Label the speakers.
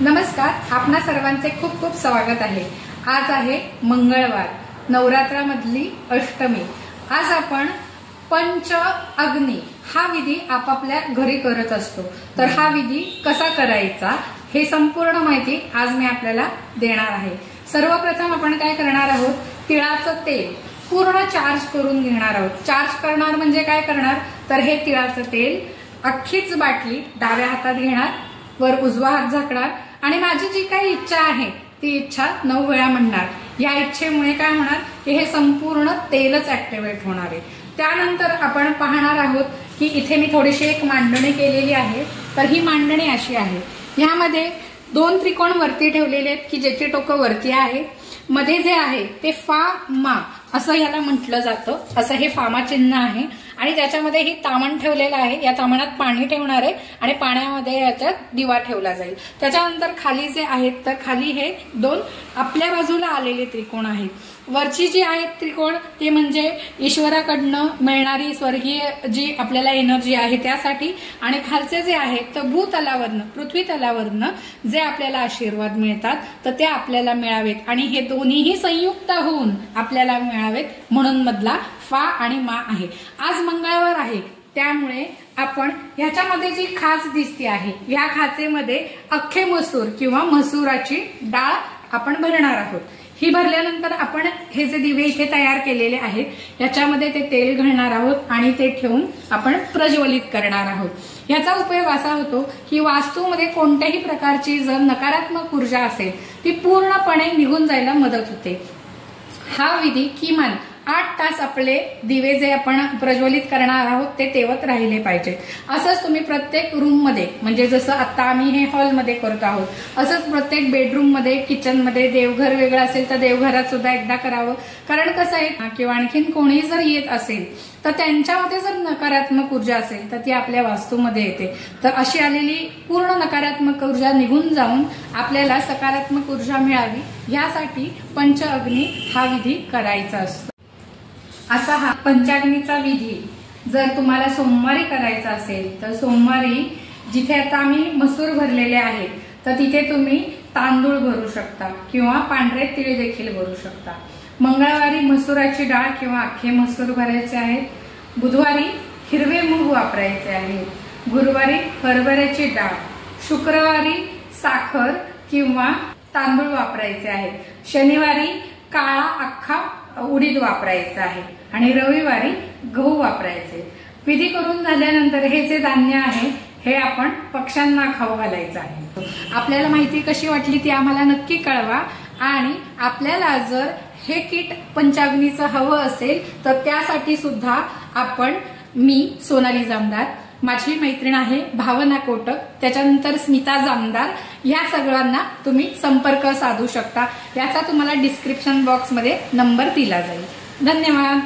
Speaker 1: नमस्कार, आपणा सर्वांचे खूप खूप स्वागत आहे। आज आहे मंगळवार, नवरात्रामधली अष्टमी। आज आपण पंच अग्नी हा विधी आपापल्या घरी करत असतो। तर हा विधी कसा करायचा हे संपूर्ण माहिती आज मी आपल्याला देणार आहे। सर्वप्रथम आपण काय करणार आहोत, तिळाचं तेल पूर्ण चार्ज करून घेणार आहोत। चार्ज करणार म्हणजे काय करणार, तर हे तिळाचं तेल अख्खीच बाटली डाव्या हातात घेणार, वर उजवा हात झाकणार आणि माझी जी काही इच्छा आहे ती इच्छा 9 वेळा म्हणणार। या इच्छेमुळे काय होणार की हे संपूर्ण तेलच ऍक्टिव्हेट होणार आहे। त्यानंतर आपण पाहणार आहोत की इथे मी थोडीशी एक मांडणी केलेली आहे। तर ही मांडणी अशी आहे, यामध्ये 2 त्रिकोण वरती ठेवलेले आहेत की ज्याची टोकं वरती आहे। मध्ये जे आहे ते फा मा असं याला म्हटलं जातं, असं हे फामा चिन्ह आहे आणि त्याच्यामध्ये ही तामण ठेवलेलं आहे। या तामणात पाणी ठेवणार आहे आणि पाण्यामध्ये याच्यात दिवा ठेवला जाईल। त्याच्यानंतर खाली जे आहेत तर खाली हे 2 आपल्या बाजूला आलेले त्रिकोण आहेत। वरची जी आहेत त्रिकोण ते म्हणजे ईश्वराकडनं मिळणारी स्वर्गीय जी आपल्याला एनर्जी आहे त्यासाठी, आणि खालचे जे आहेत तर भूतलावरनं पृथ्वी तलावरनं जे आपल्याला आशीर्वाद मिळतात तर ते आपल्याला मिळावेत आणि हे दोन्हीही संयुक्त होऊन आपल्याला मिळावेत, म्हणून मधला फा आणि मा आहे। आज मंगळवार आहे त्यामुळे आपण ह्याच्यामध्ये जी खाच दिसते आहे या खाचेमध्ये अख्खे मसूर किंवा मसुराची डाळ आपण भरणार आहोत। ही भरल्यानंतर आपण हे जे दिवे इथे तयार केलेले आहेत याच्यामध्ये ते तेल घालणार आहोत आणि ते ठेवून आपण प्रज्वलित करणार आहोत। याचा उपयोग असा होतो की वास्तूमध्ये कोणत्याही प्रकारची जर नकारात्मक ऊर्जा असेल ती पूर्णपणे निघून जायला मदत होते। हा विधी किमान 8 तास आपले दिवे जे आपण प्रज्वलित करणार आहोत ते तेवत राहिले पाहिजेत। असंच तुम्ही प्रत्येक रूम मध्ये, म्हणजे जसं आता आम्ही हे हॉलमध्ये करतो आहोत, असंच प्रत्येक बेडरूम मध्ये, किचन मध्ये, देवघर वेगळं असेल तर देवघरात सुद्धा एकदा करावं। कारण कसं आहे किंवा आणखीन कोणी जर येत असेल तर त्यांच्यामध्ये जर नकारात्मक ऊर्जा असेल तर ती आपल्या वास्तूमध्ये येते। तर अशी आलेली पूर्ण नकारात्मक ऊर्जा निघून जाऊन आपल्याला सकारात्मक ऊर्जा मिळावी यासाठी पंच अग्नी हा विधी करायचा असतो। असा हा पंचाग्नीचा विधी जर तुम्हाला सोमवारी करायचा असेल तर सोमवारी जिथे आता आम्ही मसूर भरलेले आहेत तर तिथे तुम्ही तांदूळ भरू शकता किंवा पांढरे तीळ देखील भरू शकता। मंगळवारी मसुराची डाळ किंवा अख्खे मसूर भरायचे आहेत। बुधवारी हिरवे मूग वापरायचे आहेत। गुरुवारी हरभऱ्याची डाळ, शुक्रवारी साखर किंवा तांदूळ वापरायचे आहेत। शनिवारी काळा अख्खा उडीद वापरायचा आहे आणि रविवारी गहू वापरायचे। विधी करून झाल्यानंतर हे जे धान्य आहे हे आपण पक्ष्यांना खाऊ घालायचं आहे। आपल्याला माहिती कशी वाटली ती आम्हाला नक्की कळवा आणि आपल्याला जर हे किट पंचाग्नीचं हवं असेल तर त्यासाठी सुद्धा मी सोनाली जामदार, माझी मैत्रीण आहे भावना कोटक, त्याच्यानंतर स्मिता जामदार, या सगळ्यांना तुम्ही संपर्क साधू शकता। याचा तुम्हाला डिस्क्रिप्शन बॉक्समध्ये नंबर दिला जाईल। धन्यवाद।